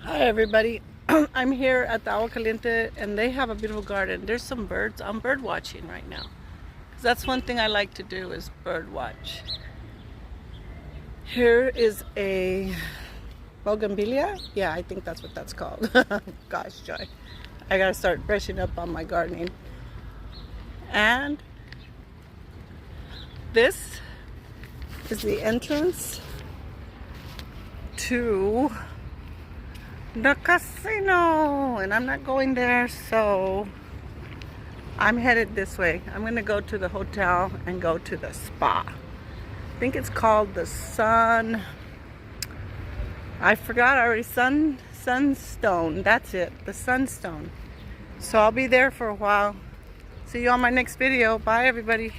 Hi everybody. I'm here at the Agua Caliente and they have a beautiful garden. There's some birds. I'm bird watching right now. 'Cause that's one thing I like to do is bird watch. Here is a bougainvillea. Yeah, I think that's what that's called. Gosh, Joy. I gotta start brushing up on my gardening. And this is the entrance to the casino, and I'm not going there, so I'm headed this way. I'm gonna go to the hotel and go to the spa. I think it's called the Sun. I forgot already. Sunstone. That's it. The Sunstone. So I'll be there for a while. See you on my next video. Bye, everybody.